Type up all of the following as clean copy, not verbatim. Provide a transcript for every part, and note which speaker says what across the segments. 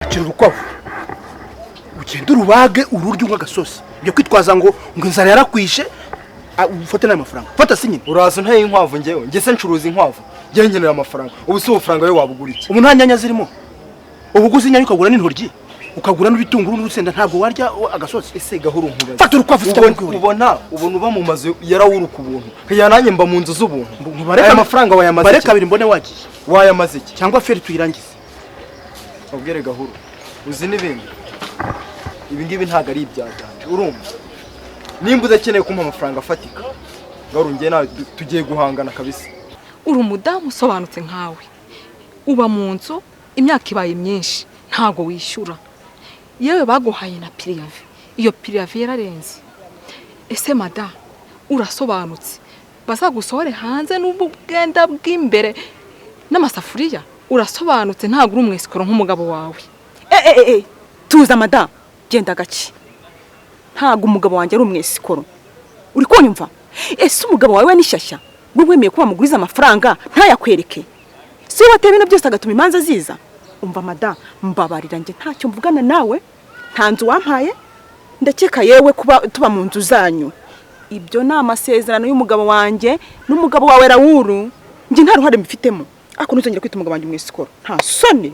Speaker 1: akira urukwavu ugenda urubage ururyo nk'agasosi ibyo kwitwaza ngo inzara yarakwishe ufate nayo mafaranga fata sinyine
Speaker 2: uraza ntaye inkwavu ngewe ngese ncuruza inkwavu ngiye nkenera amafaranga ubu si ubufaranga we wabugura iki
Speaker 1: ubu nta nyanya zirimo ubu guzi inyanya ukagura n'intoryi ukagura n'ibitunguru n'urusenda ntabwo warya agasosi
Speaker 2: ese Gahuru nkubaza
Speaker 1: fata urukwavu
Speaker 2: ubona uba mu mazu yarawuru ku buntu kaya nanjye mba mu nzu z'ubuntu aya mafaranga wayamaze
Speaker 1: bare kabiri mbone wagiye
Speaker 2: wayamaze iki
Speaker 1: cyangwa feri tuyirangize
Speaker 2: ubwire Gahuru uzi n'ibindi ibi ngibi ntago ari ibyaganje urumva nimba udakeneye kumpa amafaranga afatika Gahuru ngiye nawe tugiye guhangana kabisa
Speaker 3: uri umudamu usobanutse nkawe uba mu nzu imyaka ibaye myinshi ntago wishyura yewe baguhaye na pirive iyo pirive yararenze ese mada urasobanutse bazagusohore hanze n'ubugenda bw'imbere n'amasafuriya urasobanutse ntago uri umwesikoro nk'umugabo wawe
Speaker 4: tuza mada genda gake ntago umugabo wanjye ari umwesikoro uri kunyumva ese umugabo wawe ni shyashya ngo wemeye kuba muguriza amafaranga ntayakwereke si wateye ibintu byose agatuma imanza ziza umva mada mbabarira njye ntacyo mvugana nawe nta nzu wampaye ndakeka yewe kuba tuba mu nzu zanyu ibyo ni amasezerano y'umugabo wanjye n'umugabo wawe Raul njye nta ruhare mbifitemo ariko ntuzongere kwita umugabo wanjye umwesikoro nta soni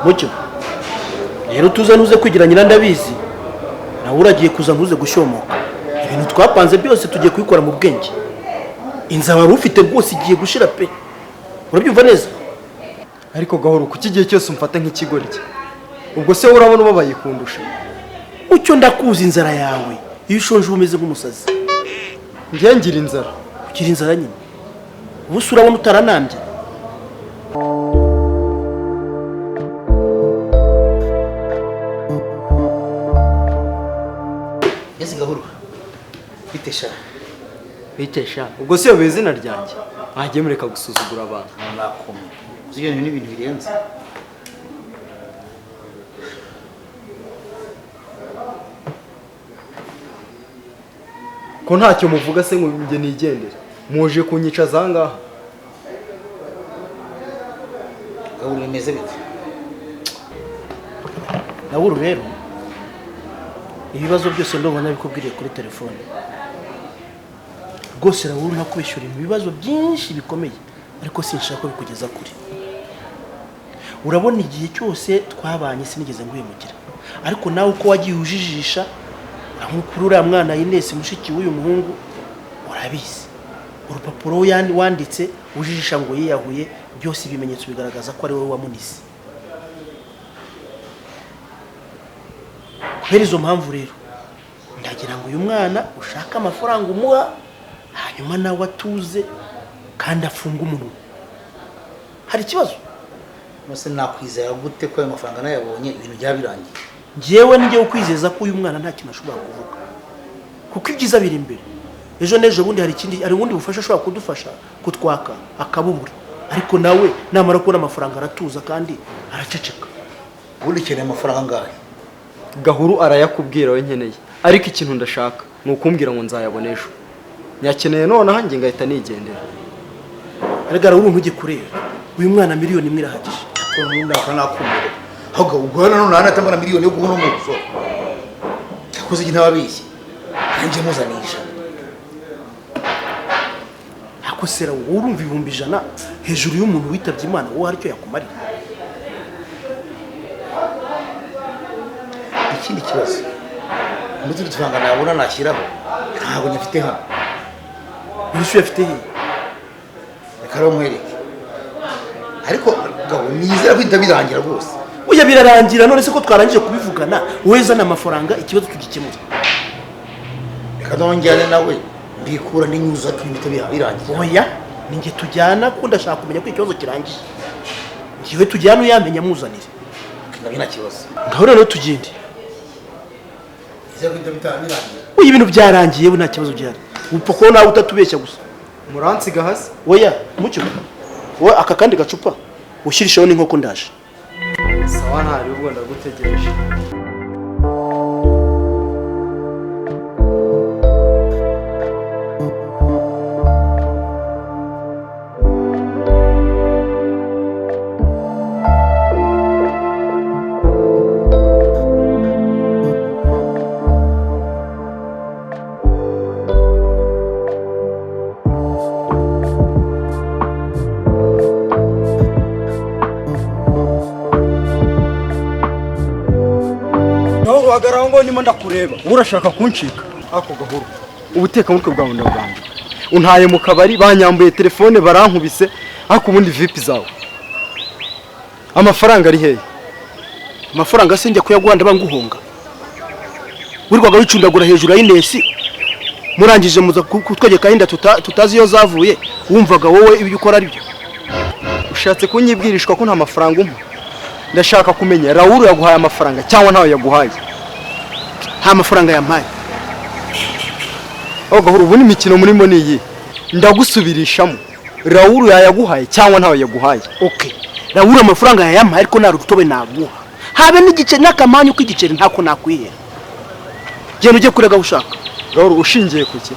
Speaker 1: Mucyo rero tuza nuze kwigira nyina ndabizi nawe uragiye kuza ntuze gushyomoka ibintu twapanze byose tugiye kubikora mu bwenge inzara wari ufite rwose igiye gushira pe urabyumva neza
Speaker 2: ariko Gahuru kuki igihe cyose umfata nk'ikigoryi ubwo se urabona ubabaye kundusha
Speaker 1: Mucyo ndakuza inzara yawe iyo ushonje umeze nk'umusazi
Speaker 2: ngiye ngira inzara
Speaker 1: ugira inzara nyine ubu se urabona utaranambye
Speaker 5: Gahuru bitesha
Speaker 2: ubwo se yobe izina ryanjye mwagiye mureka gusuzugura abantu
Speaker 5: nakomye uziyo ni ibintu birenze
Speaker 2: ko ntacyo muvuga se ngo njye nigendere muje kunyica zangaha
Speaker 5: Gahuru bimeze bite
Speaker 1: Raul rero ibibazo byose ndabona bikubwiriye kuri telefone rwose Raul nakwishyura ibibazo byinshi bikomeye ariko sinshaka ko bikugeza kure urabona igihe cyose twabanye sinigeze nguhemugira ariko nawe uko wagiye ujijisha nk'ukuri uriya mwana Ines mushiki w'uyu muhungu urabizi urupapuro wanditse ujijisha ngo yiyahuye byose ibimenyetso bigaragaza ko ari wowe wamunise kubera izo mpamvu rero ndagira ngo uyu mwana ushaka amafaranga umuha hanyuma nawe atuze kandi afunga umunwa hari ikibazo
Speaker 5: nose nakwizera gute ko ayo mafaranga nayabonye ibintu byabirangiye
Speaker 1: ngewe ngiye ukwizeza ko uyu mwana nta kintu ashobora kuvuga kuko ibyiza biri imbere ejo n'ejo bundi hari ubundi bufasha ashobora kudufasha kutwaka akabubura ariko nawe namara kubona amafaranga aratuza kandi araceceka
Speaker 5: ubundi ukeneye amafaranga angahe
Speaker 2: Gahuru arayakubwira we nkeneye ariko ikintu ndashaka ni ukumbwira ngo nzayabona ejo nyakeneye nonaha njye ngahita nigendera
Speaker 1: ariko Raul ntujye kureba uyu mwana miliyoni imwe irahagije
Speaker 5: ko nundaka nakumira ahubwo ugwana none anatanga miliyoni yo guhona umuso yakoze iki ntababishye nanje muzanisha
Speaker 1: ako sera urumva 100,000 hejuru y'umuntu witabye Imana wowe haricyo yakumarira
Speaker 5: ikindi kibazo muzi tutanga nabona nashyiraho ntabwo nyafite hano
Speaker 1: Urishu yafite he
Speaker 5: rekaro mwereke ariko gabo nizera kwita birangira rwose
Speaker 1: uya birarangira none se ko twarangije kubivugana weza na amafaranga ikibazo tugikemura
Speaker 5: reka nonjyane nawe mbikura n'inyuza twimite birangiye.
Speaker 1: oya ninjye tujyana ko ndashaka kumenya ko ikibazo kirangiye. Ngiwe tujyana uyamenya muzanire.
Speaker 5: Nabyo nta kibazo.
Speaker 1: Ngaho rero tugende.
Speaker 5: Ize kwita bitarangiye.
Speaker 1: Uyu ibintu byarangiye nta kibazo gihari. Upfa ko nawe utatubeshya gusa.
Speaker 2: muransiga hasi.
Speaker 1: Oya mucyo. Wowe aka kandi gacupa ushyirishaho n'inkoko ndaje.
Speaker 2: Sawa ntari ubwo ndagutegereje. Wagaraho ngo nimo ndakureba urashaka kuncika ako Gahuru ubuteka mutwe bwawe ndabwanga untaye mu kabari banyambuye telefone barankubise ako ubundi VIP zawe amafaranga ari hehe
Speaker 1: Amafaranga sinjya kuyaguhanda banguhonga. Wirwaga wicundagura hejuru ya Inesi. Murangije muza kutwegeka inda tutazi iyo zavuye wumvaga wowe ibyo ukora ari byo.
Speaker 2: ushatse kunyibwirishwa ko nta mafaranga umpa ndashaka kumenya Raul yaguhaye amafaranga cyangwa ntawe yaguhaye
Speaker 1: Nta mafaranga yampaye.
Speaker 2: aho Gahuru ubu n'imikino murimo niyi ndagusubirishamo Raul yayaguhaye cyangwa ntawe yaguhaye.
Speaker 1: Okay. Raul amafaranga yampaye ariko nta rutobe naguha. Habe n'igice n'akamanyu k'igiceri ntako nakwihera. Genda ujye kurega ushaka.
Speaker 2: Gahuru ushingiye kuki?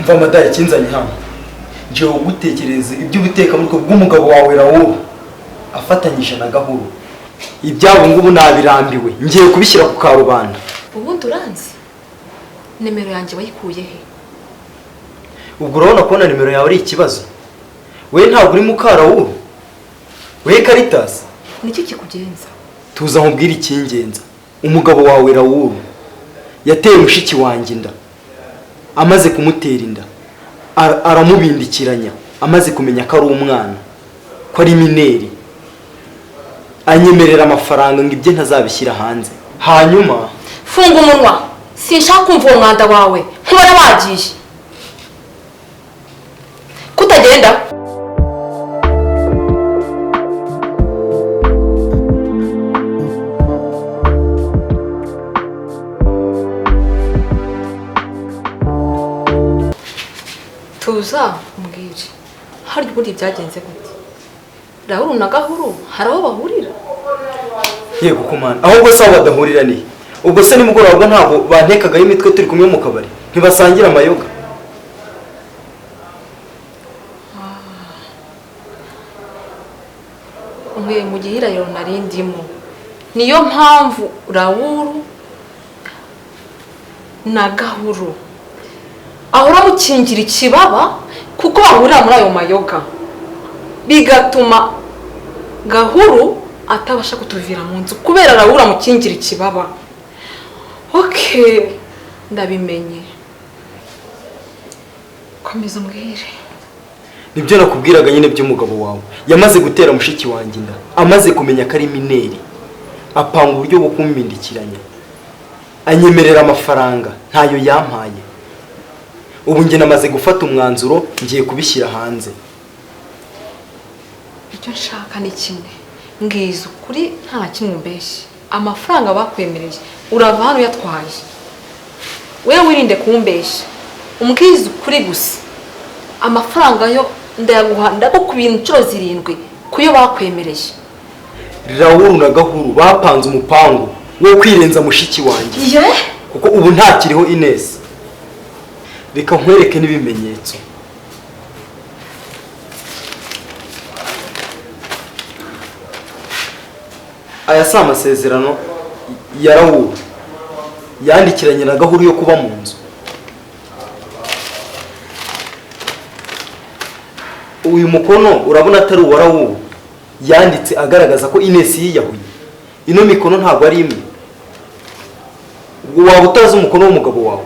Speaker 2: Mva madari kinzanye hano nje gutekereza ibyo ubiteka muri bw'umugabo wawe Raul afatanyije na Gahuru ibyabo ngubu nabirambiwe ngiye kubishyira ku karubanda.
Speaker 3: Ubundi uranzi nimero yanjye wayikuye he?
Speaker 2: Ubwo urabona kubona nimero yawe ari ikibazo we ntabwo uri mu Raul we Caritas
Speaker 3: Niki kikugenza?
Speaker 2: tuza nkubwira ikingenza umugabo wawe Raul yateye mushiki wanjye inda amaze kumutera inda aramubindikiranya amaze kumenya ko ari umwana ko ari mineri anyemerera amafaranga ngo ibye ntazabishyira hanze hanyuma
Speaker 3: Funga umunwa sinshaka kumva uwo mwanda wawe nkubona wagiye kutagenda. Tuza umbwire hari ubundi byagenze gute? Raul na Gahuru hari aho bahurira?
Speaker 2: yego kumana ahubwo se badahurira ni ubwo se nimugoroba ntabwo bantekagaho imitwe turi kumwe mu kabari ntibasangira amayoga.
Speaker 3: Umwe mugihirahiro narindimo niyo mpamvu Raul na Gahuru ahora mukingira ikibaba kuko bahurira muri ayo mayoga bigatuma Gahuru atabasha kutuvira mu nzu kubera Raul amukingira ikibaba. Okay, ndabimenye. Komeza umbwire.
Speaker 2: Nibyo nakubwiraga nyine by'umugabo wawe yamaze gutera mushiki wanjye inda amaze kumenya ko ari mineri apanga uburyo bwo kumbindikiranya anyemerera amafaranga ntayo yampaye. Ubu nge namaze gufata umwanzuro ngiye kubishyira hanze.
Speaker 3: Icyo nshaka ni kimwe, ngiza ukuri nta kimwe mbeshye. Amafaranga bakwemereye urava hano yatwaye. Wewe wirinde kumbesha. Umbwiza ukuri gusa. Amafaranga yo ndayaguha ndagukubira incuro 7 kuyo bakwemereje.
Speaker 2: Raul na Gahuru bapanze umupango wo kwirenza mushiki wanjye.
Speaker 3: Ye?
Speaker 2: Kuko ubu ntakiriho Ines. Reka nkwereke n'ibimenyetso. Aya si amasezerano ya Raul yandikiranye na Gahuru yo kuba mu nzu. Uyu mukono urabona atari uwa Raul yanditse agaragaza ko Ines yiyahuye. Ino mikono ntabwo ari imwe. Ubwo waba utazi umukono w'umugabo wawe.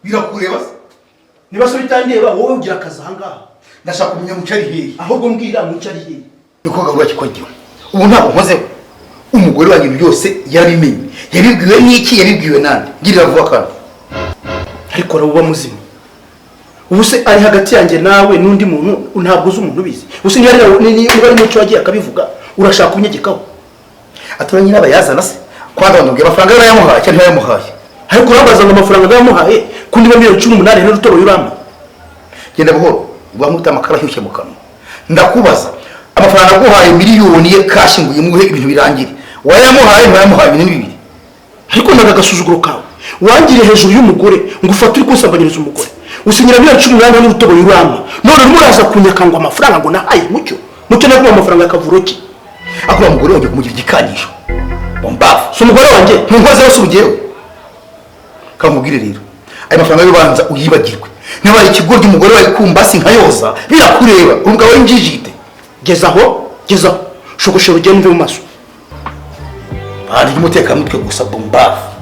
Speaker 1: Birakureba niba so bitandeba wowe ugira akazi ahangaha
Speaker 5: ndashaka kumenya mucari hehe
Speaker 1: ahubwo mbwira mucari hehe
Speaker 5: niko Gahuru kikongera ubu ntabwo nkozeho umugore wanjye byose yabimenye yabibwiwe n'iki yabibwiwe nande ngirira vuba kana
Speaker 1: ariko rabuba muzima ubu se ari hagati yanjye nawe n'undi muntu ntabwo uzi umuntu bizi ubu niba ari Mucyo wagiye akabivuga urashaka kunyegekaho
Speaker 5: aturanye n'abayazana se kwanda bandubwiye amafaranga y'ayamuhaye cyangwa ntayamuhaye
Speaker 1: ariko urabaza ngo amafaranga y'amuhaye kundi ba 18 n'urutobo yurama
Speaker 5: genda buhoro ubamuta amakara hyushye mu kanwa ndakubaza amafaranga aguhaye miliyoni ye kashi ngo yimuhe ibintu birangire wayamuhaye ntayamuhaye ibintu bibiri
Speaker 1: ariko nagagasuzuguro kawe wangire hejuru y'umugore ngo ufate uri kusambanyiriza umugore usinyira 18 n'urutobo yurama none muraza kunyakangwa amafaranga ngo nahaye Mucyo naguha amafaranga akavuroki
Speaker 5: akora umugore wanjye kumugira igikanyisho bombafu
Speaker 1: so umugore wanjye
Speaker 5: ntunkoze wose ubugewe kamubwire rero ayo mafaranga y'ubanza uyibagirwe nabaye ikigoryi umugore wawe kumbasi nkayoza birakureba umugabo w'injijite
Speaker 1: gezaho shogoshero ugende mu maso
Speaker 5: bari umutekano mutwe gusa bombafu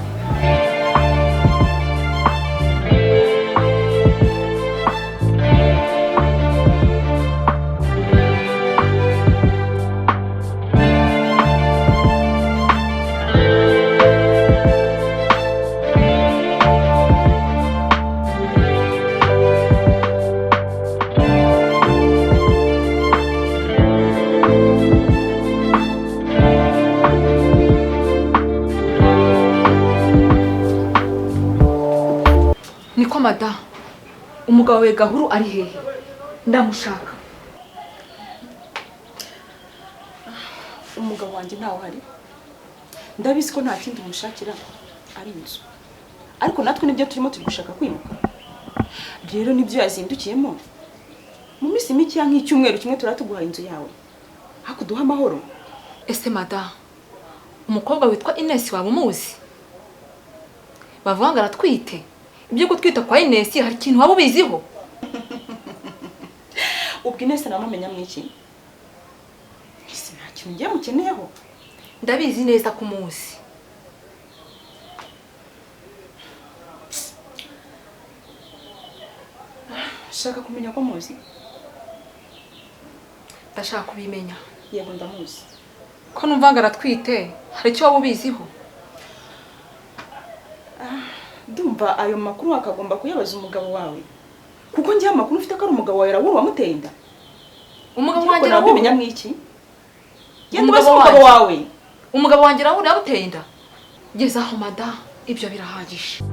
Speaker 3: Mada, umugabo we Gahuru ari hehe? Ndamushaka.
Speaker 4: Umugabo wanjye ntawe hari. Ndabizi ko nta kindi umushakira ari inzu. Ariko natwe nibyo turimo gushaka kwimuka. Rero nibyo yazindukiyemo. Mu minsi mike ya nk'icyumweru kimwe turatuguha inzu yawe. Hakuduha amahoro.
Speaker 3: Ese Mada, umukobwa witwa Ines waba umuzi? Bavuga ngo aratwite. Ibyo gutwita kwa Ines hari ikintu waba ubiziho?
Speaker 4: Ubwo Ines namumenya mwiki? Ese nta kintu ngiye mukeneyeho.
Speaker 3: Ndabizi neza ku munsi.
Speaker 4: Shaka kumenya ko muzi.
Speaker 3: Ndashaka kubimenya.
Speaker 4: Yego ndamuzi.
Speaker 3: Ko numva ngo aratwite, hari icyo waba ubiziho?
Speaker 4: Ndumva ayo makuru akagomba kuyabaza umugabo wawe. Kuko ngiye amakuru ufite ko ari umugabo wawe Raul wamuteye inda.
Speaker 3: Umugabo wanjye Raul
Speaker 4: wamenya mwiki? Umugabo wawe.
Speaker 3: Umugabo wanjye Raul yamuteye inda. Gezaho Mada, ibyo birahagije.